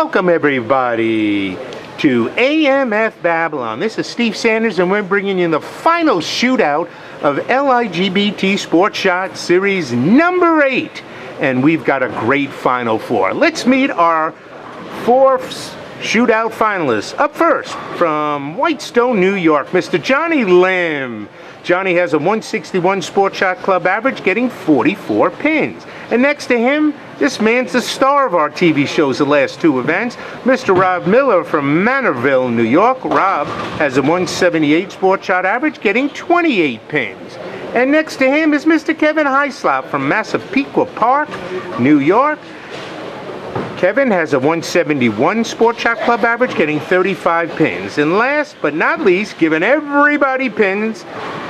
Welcome everybody to AMF Babylon. This is Steve Sanders and we're bringing you the final shootout of Ligbt Sports Shot Series number 8. And we've got a great Final Four. Let's meet our 4 shootout finalists. Up first, from Whitestone, New York, Mr. Johnny Lim. Johnny has a 161 Sports Shot Club average, getting 44 pins. And next to him, this man's the star of our TV shows the last 2 events, Mr. Rob Miller from Manorville, New York. Rob has a 178 Sports Shot average, getting 28 pins. And next to him is Mr. Kevin Hyslop from Massapequa Park, New York. Kevin has a 171 Sports Shot Club average, getting 35 pins. And last but not least, giving everybody pins,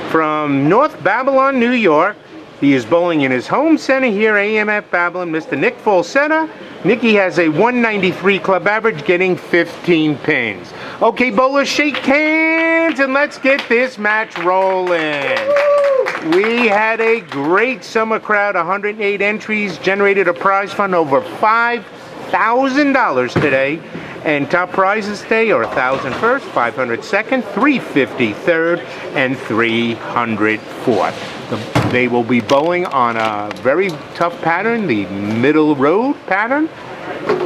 from North Babylon, New York, he is bowling in his home center here, AMF Babylon, Mr. Nick Falsetta. Nicky has a 193 club average, getting 15 pins. Okay, bowlers, shake hands and let's get this match rolling. We had a great summer crowd, 108 entries, generated a prize fund over $5,000 today. And top prizes today are $1,000 first, $500 second, $350 third, and $300 fourth. They will be bowling on a very tough pattern, the middle road pattern.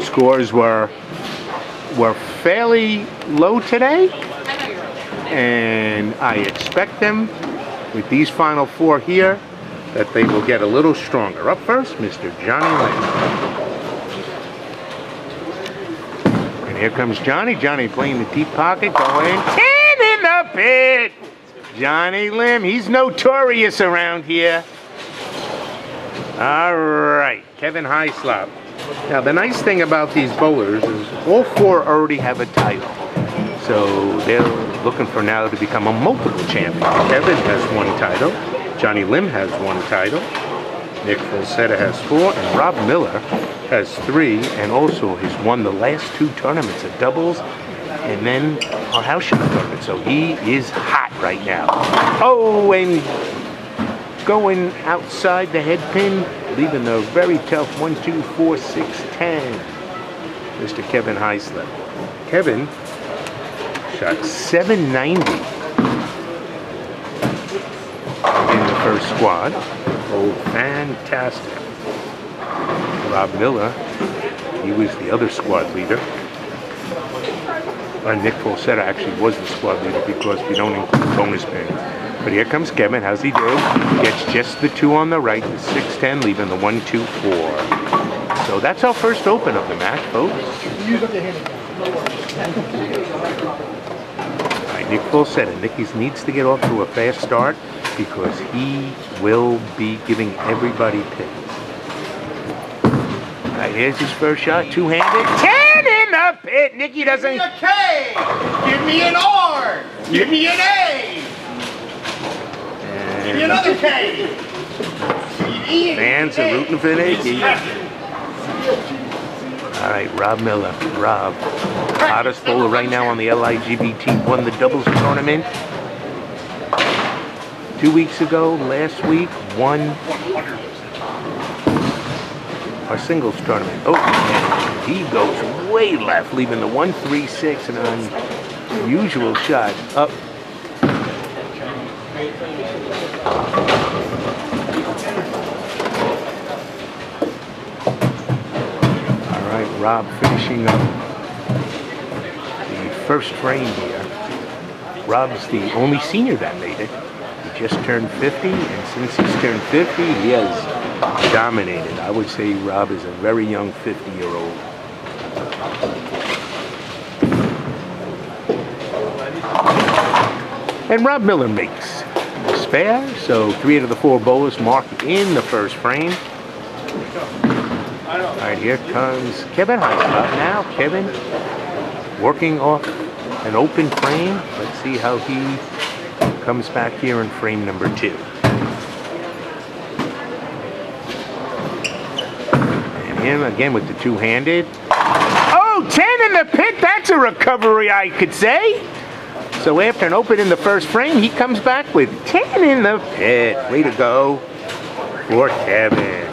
Scores were fairly low today, and I expect them, with these Final Four here, that they will get a little stronger. Up first, Mr. Johnny Lim. Here comes Johnny. Johnny playing the deep pocket, going 10 in the pit. Johnny Lim, he's notorious around here. All right, Kevin Hyslop. Now, the nice thing about these bowlers is all 4 already have a title. So they're looking for now to become a multiple champion. Kevin has 1 title. Johnny Lim has 1 title. Nick Falsetta has 4, and Rob Miller has 3, and also has won the last 2 tournaments of doubles, and then our house shot tournament. So he is hot right now. Oh, and going outside the head pin, leaving the very tough 1, 2, 4, 6, 10. Mr. Kevin Hyslop. Kevin shot 790 in the first squad. Oh, fantastic. Rob Miller, he was the other squad leader. Nick Falsetta actually was the squad leader because we don't include bonus pins. But here comes Kevin. How's he do? Gets just the 2 on the right, the 6-10, leaving the 1, 2, 4. So that's our first open of the match, folks. All right, Nick Falsetta. Nicky needs to get off to a fast start because he will be giving everybody pins. All right, here's his first shot, 2-handed. 10 in the pit. Nicky doesn't. Give me a K. Give me an R. Give me an A. Give me another K. Fans are rooting for Nicky. All right, Rob Miller. Rob, hottest bowler right now on the Ligbt, won the doubles tournament 2 weeks ago. Last week, won our singles tournament. Oh, and he goes way left, leaving the 1, 3, 6, and an unusual shot up. All right, Rob finishing up the first frame here. Rob's the only senior that made it. He just turned 50, and since he's turned 50, he has dominated. I would say Rob is a very young 50-year-old. And Rob Miller makes the spare, so 3 out of the 4 bowlers marked in the first frame. All right, here comes Kevin Hyslop. Now Kevin working off an open frame. Let's see how he comes back here in frame number 2. And him again with the 2-handed. Oh, 10 in the pit. That's a recovery, I could say. So after an open in the first frame, he comes back with 10 in the pit. Way to go for Kevin.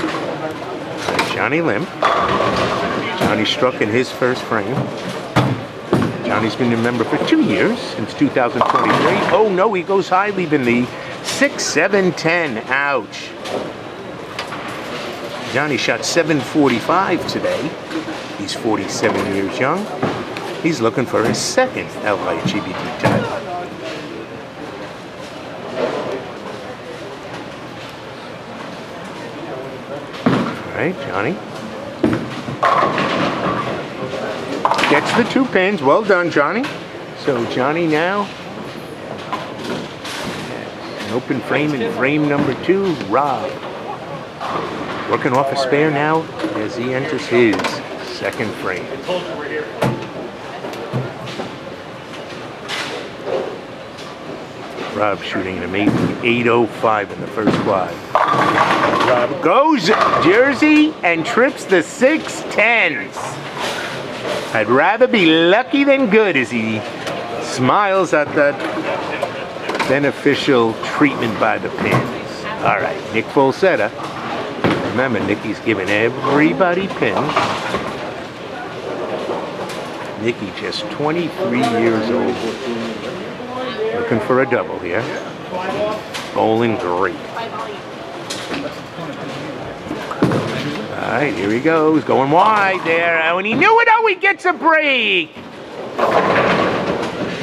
Johnny Lim. Johnny struck in his first frame. Johnny's been a member for 2 years, since 2023. Oh no, he goes high, leaving the 6, 7, 10. Ouch. Johnny shot 745 today. He's 47 years young. He's looking for his second LIGBT title. All right, Johnny. Gets the 2 pins. Well done, Johnny. So Johnny now, an open frame in frame number 2. Rob working off a spare now as he enters his second frame. Rob shooting an amazing 805 in the first quad. Rob goes Jersey and trips the 610s. I'd rather be lucky than good as he smiles at that beneficial treatment by the pins. All right, Nick Falsetta. Remember, Nicky's giving everybody pins. Nicky just 23 years old. Looking for a double here. Bowling great. All right, here he goes. Going wide there. Oh, and he knew it. Oh, he gets a break.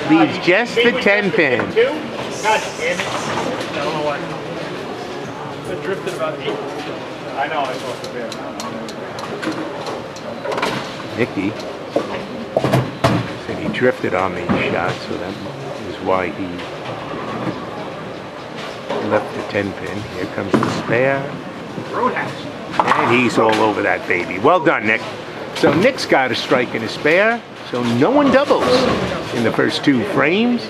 Leaves just the 10 pin. God damn it. I don't know why. It drifted about 8. I know, I saw it there. Nicky said he drifted on the shot, so that is why he left the 10 pin. Here comes the spare. Roadhouse. And he's all over that baby. Well done, Nick. So Nick's got a strike and a spare, so no one doubles in the first 2 frames.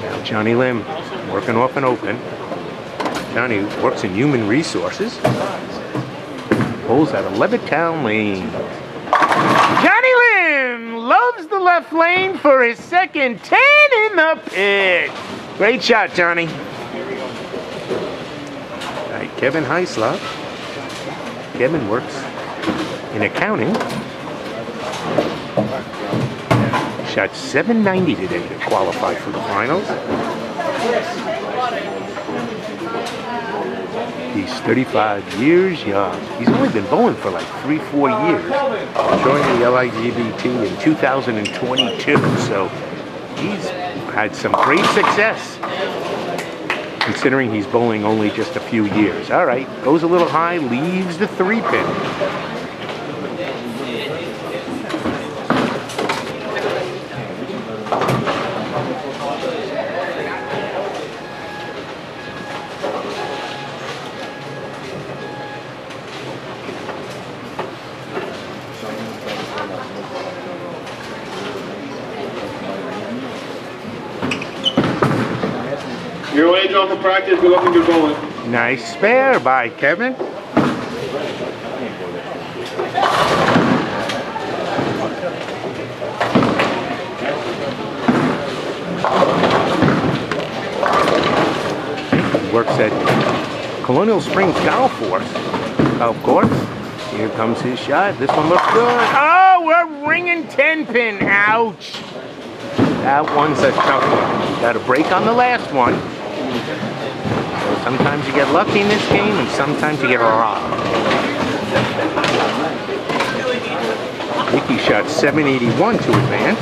Now Johnny Lim working off an open. Johnny works in human resources. Pulls out of Levittown Lane. Johnny Lim loves the left lane for his second 10 in the pit. Great shot, Johnny. All right, Kevin Hyslop. Kevin works in accounting. Shot 790 today to qualify for the finals. He's 35 years young. He's only been bowling for like 3-4 years. Joined the LIGBT in 2022, so he's had some great success considering he's bowling only just a few years. All right, goes a little high, leaves the 3 pin. Your way, John, for practice. Good luck and good bowling. Nice spare by Kevin. Works at Colonial Springs Golf Course. Here comes his shot. This one looks good. Oh, we're ringing 10 pin. Ouch. That one's a tough one. Got a break on the last one. So sometimes you get lucky in this game, and sometimes you get robbed. Nicky shot 781 to advance.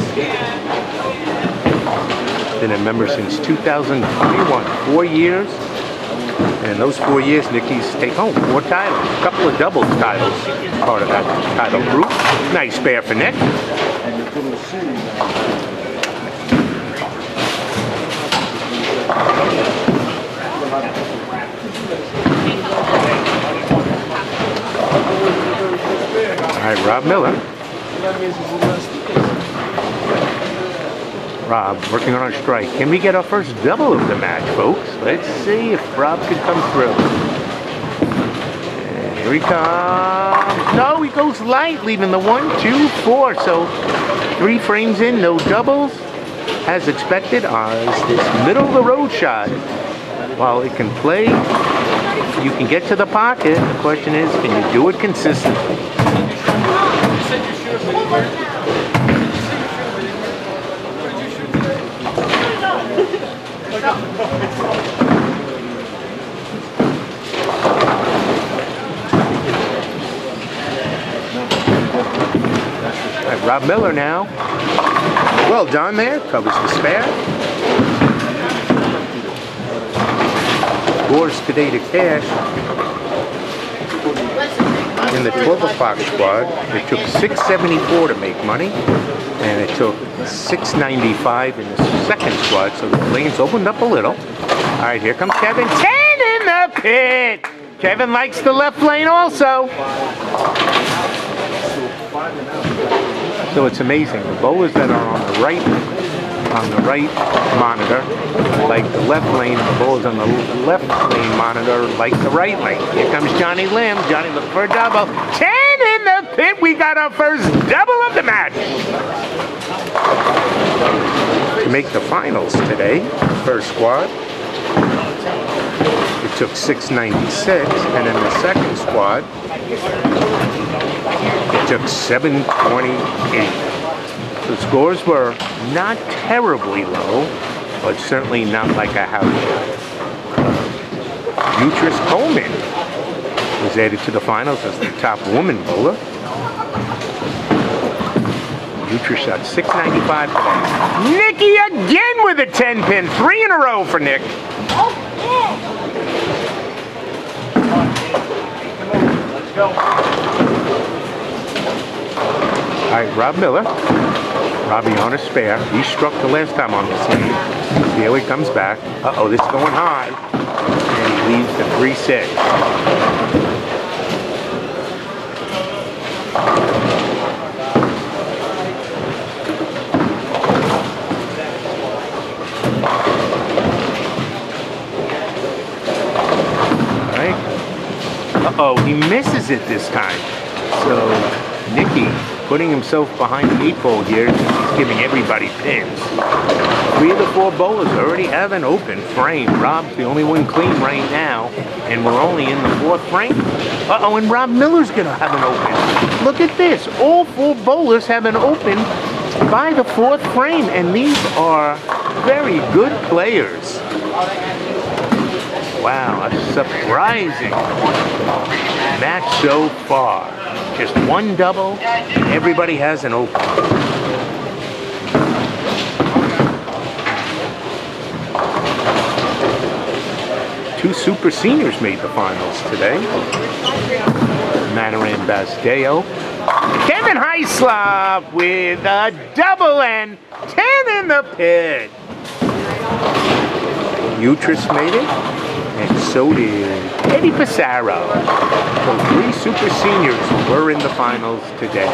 Been a member since 2021, 4 years. And those 4 years, Nicky's taken home 4 titles. A couple of doubles titles, part of that title group. Nice spare for Nick. All right, Rob Miller. Rob working on a strike. Can we get our first double of the match, folks? Let's see if Rob can come through. And here he comes. No, he goes light, leaving the 1, 2, 4. So 3 frames in, no doubles. As expected, as this middle of the road shot. While it can play, you can get to the pocket. The question is, can you do it consistently? Rob Miller now. Well done there. Covers the spare. Scores today to cash. In the 12 o'clock squad, it took $6.74 to make money, and it took $6.95 in the second squad, so the lanes opened up a little. All right, here comes Kevin. 10 in the pit! Kevin likes the left lane also. So it's amazing. The bowlers that are on the right monitor like the left lane, and the bowlers on the left lane monitor like the right lane. Here comes Johnny Lim. Johnny looking for a double. 10 in the pit. We got our first double of the match. To make the finals today, first squad, it took $6.96, and in the second squad, it took $7.28. The scores were not terribly low, but certainly not like a house shot. Beatrice Coleman was added to the finals as the top woman bowler. Beatrice shot $6.95 today. Nikki again with a 10-pin. 3 in a row for Nick. Let's go. All right, Rob Miller. Robbie on a spare. He struck the last time on this lane. Here he comes back. Uh-oh, this is going high. And he leaves the 3-6. All right. Uh-oh, he misses it this time. So, Nicky putting himself behind the 8-ball here. He's giving everybody pins. 3 of the 4 bowlers already have an open frame. Rob's the only one clean right now, and we're only in the 4th frame. Uh-oh, and Rob Miller's gonna have an open. Look at this. All 4 bowlers have an open by the 4th frame, and these are very good players. Wow, a surprising match so far. Just 1 double, and everybody has an open. Two super seniors made the finals today. Manaran Basdeo. Kevin Hyslop with a double and 10 in the pit. Beatrice made it, and so did Eddie Pissarro. So 3 super seniors were in the finals today.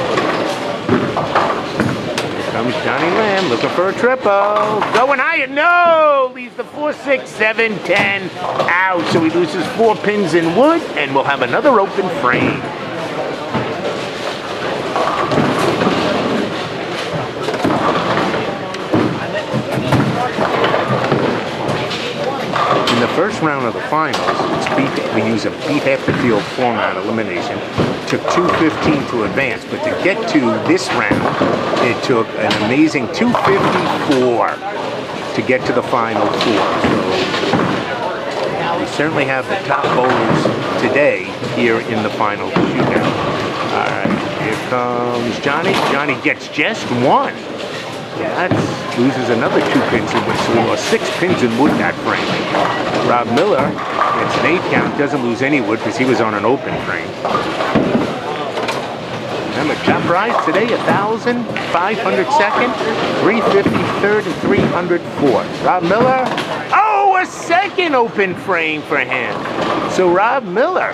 Here comes Johnny Lamb looking for a triple. Going higher, no! Leaves the 4, 6, 7, 10 out. So he loses 4 pins in wood, and we'll have another open frame. In the first round of the finals, we use a beat half the field format elimination. It took 2:15 to advance, but to get to this round, it took an amazing 2:54 to get to the final 4. So we certainly have the top bowlers today here in the final shootout. All right, here comes Johnny. Johnny gets just 1. That loses another 2 pins in wood, so we lost 6 pins in wood that frame. Rob Miller gets an 8 count, doesn't lose any wood because he was on an open frame. Remember, top prize today, 1,502nd, 353rd, and 304th. Rob Miller, oh, a second open frame for him. So Rob Miller,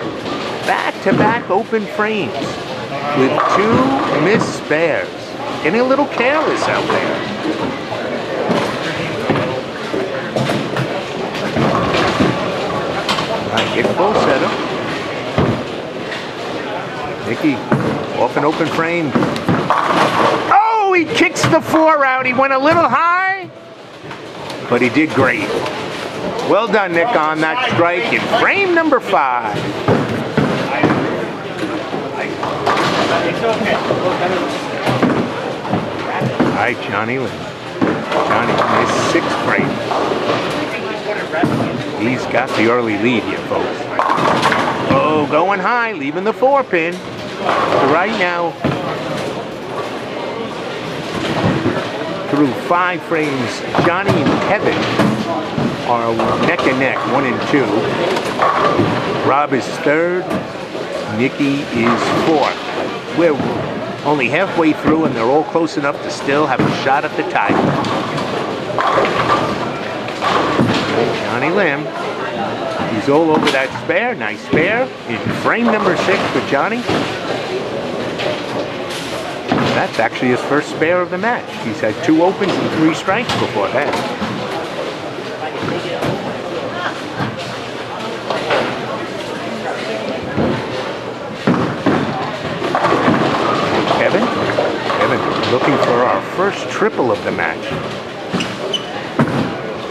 back-to-back open frames with 2 missed spares. Getting a little careless out there. Nick Falsetta. Nicky off an open frame. Oh, he kicks the 4 out. He went a little high, but he did great. Well done, Nick, on that strike in frame number 5. It's okay. All right, Johnny Lynn. Johnny in his 6th frame. He's got the early lead here, folks. Oh, going high, leaving the 4 pin. So right now, through 5 frames. Johnny and Kevin are neck and neck, 1 and 2. Rob is 3rd. Nicky is 4th. We're only halfway through, and they're all close enough to still have a shot at the title. Johnny Lim, he's all over that spare. Nice spare in frame number 6 for Johnny. That's actually his first spare of the match. He's had 2 opens and 3 strikes before that. Kevin looking for our first triple of the match.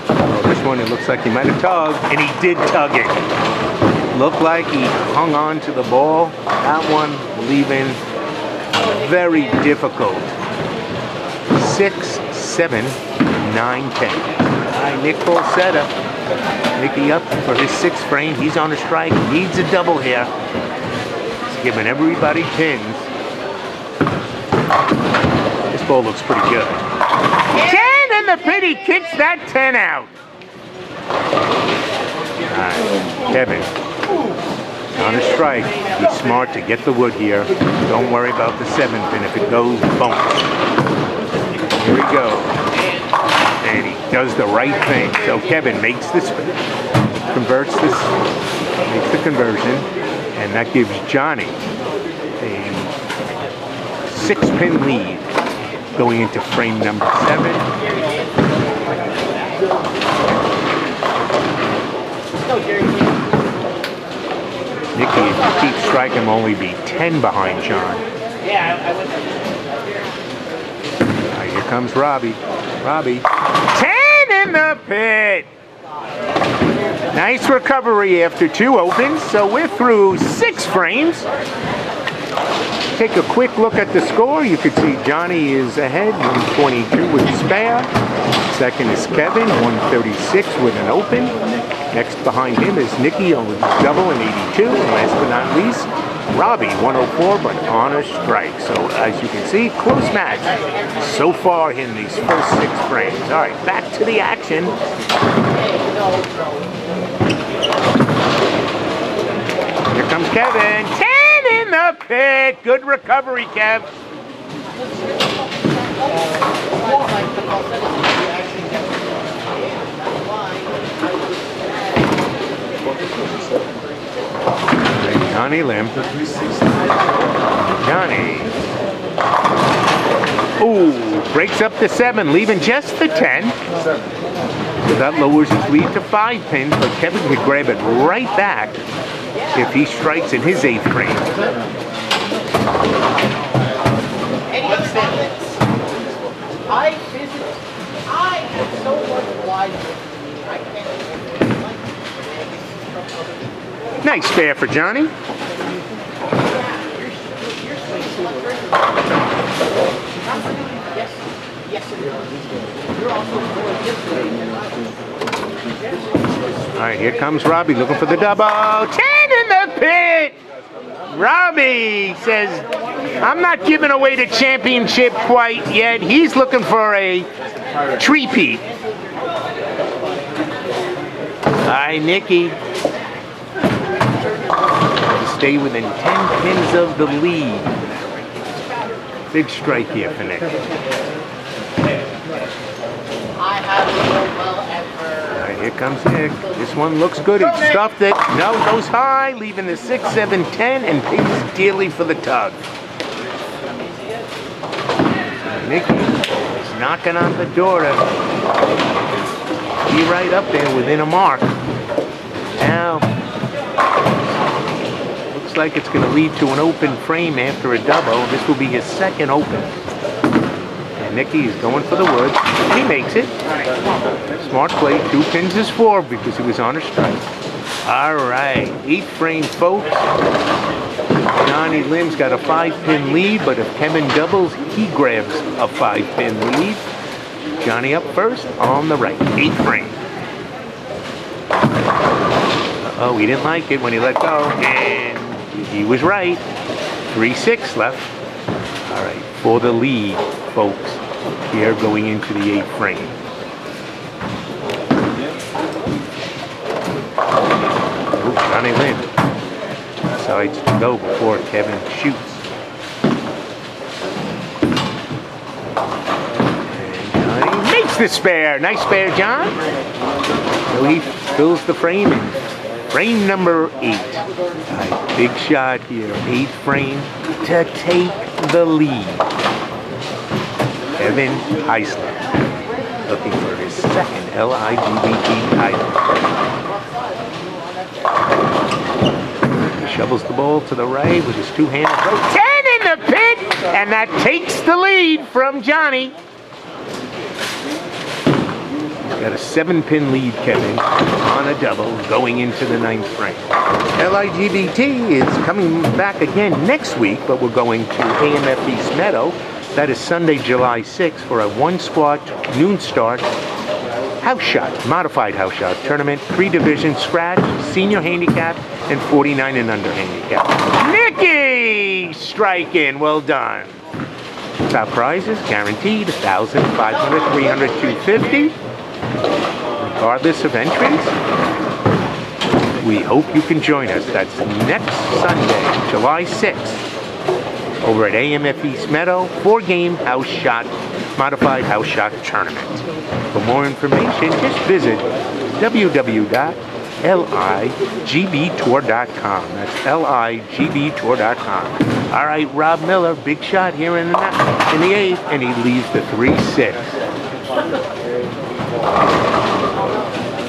Oh, this one, it looks like he might have tugged, and he did tug it. Looked like he hung on to the ball. That one leaving very difficult. 6, 7, 9, 10. All right, Nick Falsetta. Nicky up for his 6th frame. He's on a strike. Needs a double here. He's giving everybody pins. This ball looks pretty good. 10 in the pit. He kicks that 10 out. All right, Kevin. On a strike. Be smart to get the wood here. Don't worry about the 7th, and if it goes, boom. Here we go. And he does the right thing. So Kevin makes this, converts this, makes the conversion, and that gives Johnny a 6-pin lead going into frame number 7. Nicky, if you keep striking, will only be 10 behind John. Yeah, I would. Right, here comes Robbie. Robbie. 10 in the pit! Nice recovery after 2 opens, so we're through 6 frames. Take a quick look at the score. You can see Johnny is ahead, 122 with a spare. Second is Kevin, 136 with an open. Next behind him is Nicky with a double and 82. And last but not least, Robbie, 104, but on a strike. So as you can see, close match so far in these first 6 frames. All right, back to the action. Here comes Kevin. 10 in the pit. Good recovery, Kev. Johnny Lim. Johnny. Ooh, breaks up to 7, leaving just the 10. So that lowers his lead to 5 pins, but Kevin could grab it right back if he strikes in his 8th frame. I have so much life. I can't. Nice spare for Johnny. All right, here comes Robbie looking for the double. 10 in the pit! Robbie says, I'm not giving away the championship quite yet. He's looking for a three-peat. All right, Nicky. To stay within 10 pins of the lead. Big strike here for Nick. I have so well ever. All right, here comes Nick. This one looks good. He stuffed it. No, goes high, leaving the 6, 7, 10, and pays dearly for the tug. Nicky is knocking on the door to be right up there within a mark. Now, looks like it's going to lead to an open frame after a double. This will be his 2nd open. And Nicky is going for the wood. He makes it. Smart play. 2 pins is 4 because he was on a strike. All right. 8 frame, folks. Johnny Lim's got a 5-pin lead, but if Kevin doubles, he grabs a 5-pin lead. Johnny up first on the right. 8 frame. Oh, he didn't like it when he let go, and he was right. 3-6 left. All right, for the lead, folks. here going into the 8th frame. Oh, Johnny Lynn decides to go before Kevin shoots. And Johnny makes the spare. Nice spare, John. So he fills the frame in frame number 8. Big shot here, 8th frame to take the lead. Kevin Hyslop looking for his second LIGBT title. He shovels the ball to the right with his two-handed throw. 10 in the pit, and that takes the lead from Johnny. Got a 7-pin lead, Kevin, on a double going into the 9th frame. LIGBT is coming back again next week, but we're going to AMF East Meadow. That is Sunday, July 6th for a 1-squad, noon start, house shot, modified house shot tournament, 3-division scratch, senior handicap, and 49 and under handicap. Nicky striking, well done. Top prizes guaranteed, 1,000, 500, 300, 250. Regardless of entries, we hope you can join us. That's next Sunday, July 6th, over at AMF East Meadow, 4-game house shot, modified house shot tournament. For more information, just visit www.ligbtour.com. That's ligbtour.com. All right, Rob Miller, big shot here in the 8th, and he leaves the 3-6.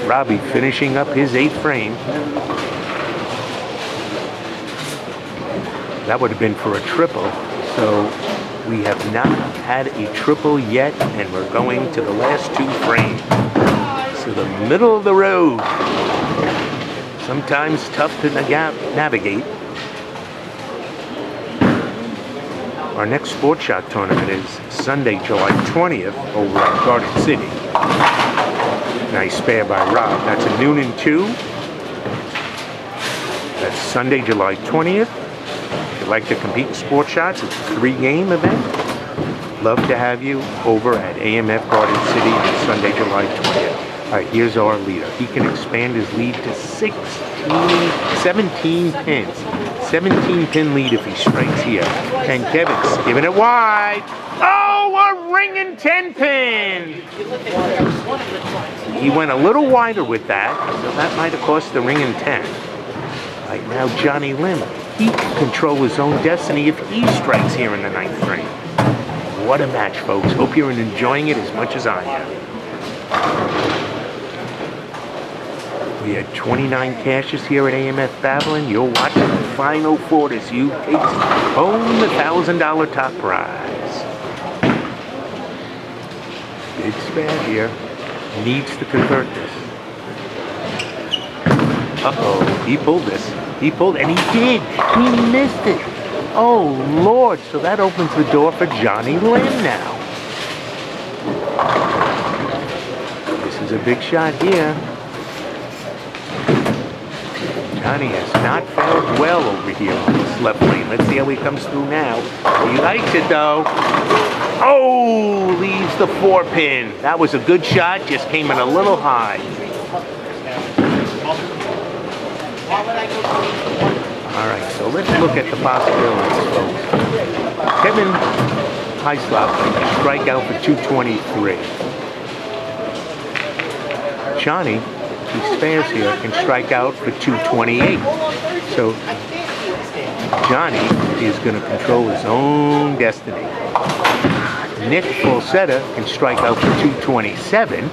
Robbie finishing up his 8th frame. That would have been for a triple. So we have not had a triple yet, and we're going to the last 2 frames. So the middle of the road. Sometimes tough to navigate. Our next sports shot tournament is Sunday, July 20th over at Garden City. Nice spare by Rob. That's a noon and 2. That's Sunday, July 20th. If you'd like to compete in sports shots, it's a 3-game event. Love to have you over at AMF Garden City on Sunday, July 20th. All right, here's our leader. He can expand his lead to 17 pins. 17-pin lead if he strikes here. And Kevin's giving it wide. Oh, a ringing 10-pin! He went a little wider with that, so that might have cost the ringing 10. Right now, Johnny Lim, he can control his own destiny if he strikes here in the 9th frame. What a match, folks. Hope you're enjoying it as much as I am. We had 29 cashes here at AMF Babylon. You're watching the final 4 as you take home the $1,000 top prize. Big spare here. Needs to convert this. Uh-oh, he pulled this. He pulled, and he did. He missed it. Oh, Lord. So that opens the door for Johnny Lynn now. This is a big shot here. Johnny has not fared well over here on this left lane. Let's see how he comes through now. He likes it, though. Oh, leaves the 4-pin. That was a good shot, just came in a little high. All right, so let's look at the possibilities, folks. Kevin Hyslop can strike out for 223. Johnny, he spares here, can strike out for 228. So Johnny is going to control his own destiny. Nick Falsetta can strike out for 227.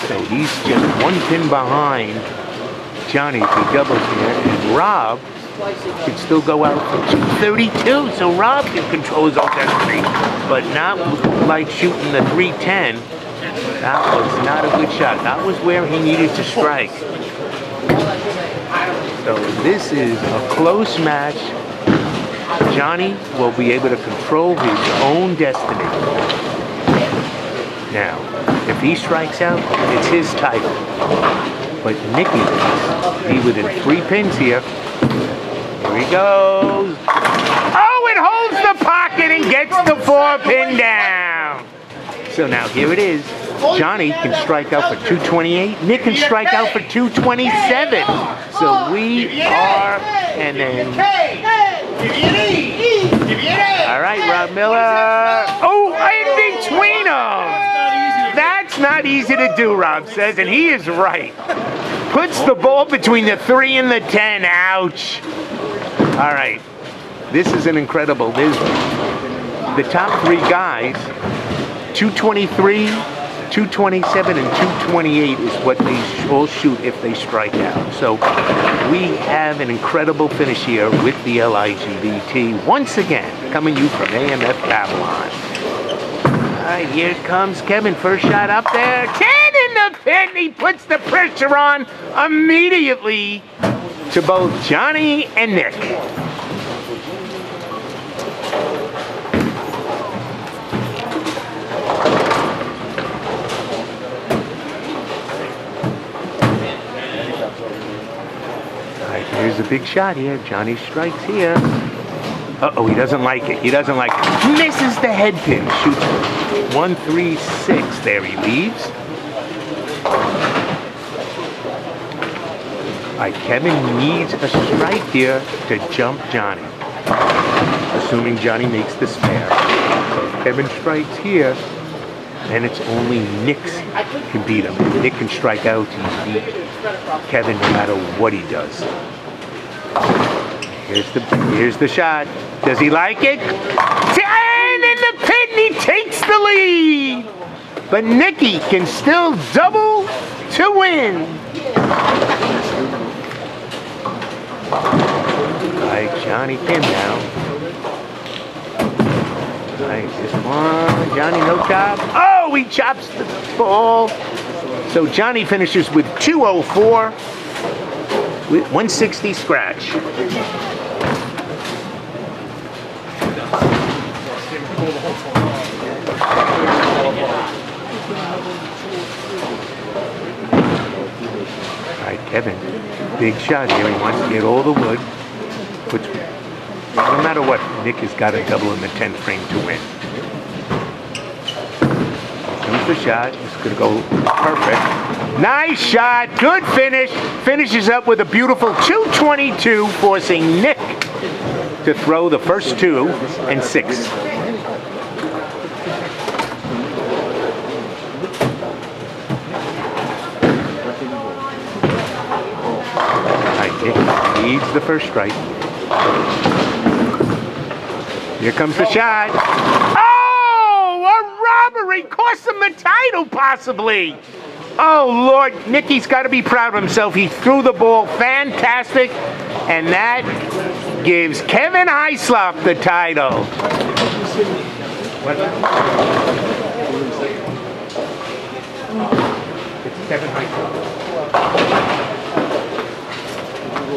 So he's just 1 pin behind Johnny if he doubles here. And Rob can still go out for 232. So Rob can control his own destiny, but not like shooting the 310. That was not a good shot. That was where he needed to strike. So this is a close match. Johnny will be able to control his own destiny. Now, if he strikes out, it's his title. But Nicky will be within 3 pins here. Here he goes. Oh, it holds the pocket and gets the 4-pin down. So now here it is. Johnny can strike out for 228. Nick can strike out for 227. So we are, and then. All right, Rob Miller. Oh, in between them. That's not easy to do, Rob says, and he is right. Puts the ball between the 3 and the 10. Ouch. All right. This is an incredible. There's the top 3 guys. 223, 227, and 228 is what they all shoot if they strike out. So we have an incredible finish here with the LIGBT. Once again, coming to you from AMF Babylon. All right, here comes Kevin. First shot up there. 10 in the pin. He puts the pressure on immediately to both Johnny and Nick. Here's a big shot here. Johnny strikes here. Uh-oh, he doesn't like it. He doesn't like it. Misses the head pin. Shoots 136. There he leaves. All right, Kevin needs a strike here to jump Johnny. Assuming Johnny makes the spare. So Kevin strikes here, and it's only Nick can beat him. If Nick can strike out, he beat Kevin no matter what he does. Here's the shot. Does he like it? 10 in the pin. He takes the lead. But Nicky can still double to win. All right, Johnny Kim now. All right, this one. Johnny no chop. Oh, he chops the ball. So Johnny finishes with 204. With 160 scratch. All right, Kevin, big shot here. He wants to get all the wood. Which, no matter what, Nick has got to double in the 10th frame to win. Here's the shot. It's going to go perfect. Nice shot. Good finish. Finishes up with a beautiful 222, forcing Nick to throw the first 2 and 6. All right, Nick needs the first strike. Here comes the shot. Oh, a robbery. Cost him the title, possibly. Oh, Lord, Nicky's got to be proud of himself. He threw the ball fantastic, and that gives Kevin Hyslop the title. It's Kevin Hyslop.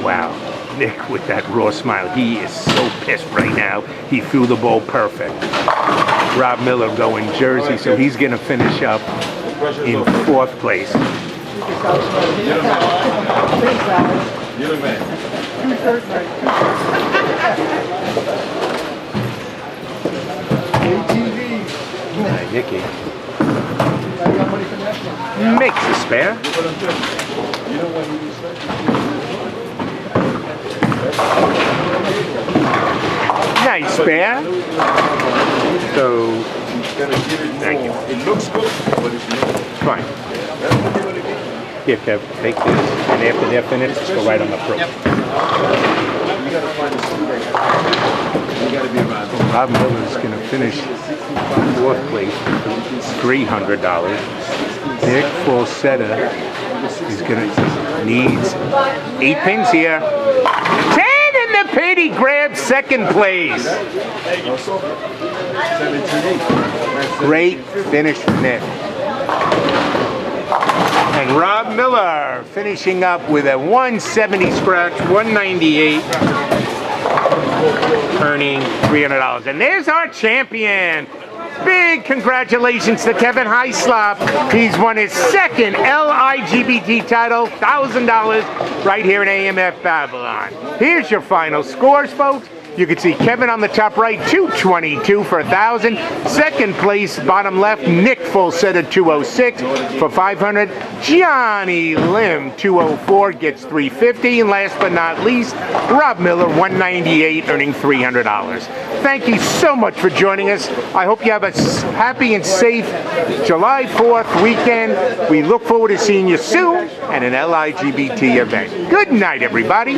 Wow, Nick with that raw smile. He is so pissed right now. He threw the ball perfect. Rob Miller going Jersey, so he's going to finish up in 4th place. Nicky makes a spare. Nice spare. So, thank you. It looks good, but it's not. Fine. Here, Kev, take this, and after they're finished, just go right on the throat. You gotta find a student. You gotta be around. Rob Miller is going to finish 4th place for $300. Nick Falsetta is going to needs 8 pins here. 10 in the pit. He grabs 2nd place. Great finish for Nick. And Rob Miller finishing up with a 170 scratch, 198, earning $300. And there's our champion. Big congratulations to Kevin Hyslop. He's won his 2nd LIGBT title, $1,000, right here in AMF Babylon. Here's your final scores, folks. You can see Kevin on the top right, 222 for 1,000. Second place, bottom left, Nick Falsetta, 206 for 500. Johnny Lim, 204, gets 350. And last but not least, Rob Miller, 198, earning $300. Thank you so much for joining us. I hope you have a happy and safe July 4th weekend. We look forward to seeing you soon at an LIGBT event. Good night, everybody.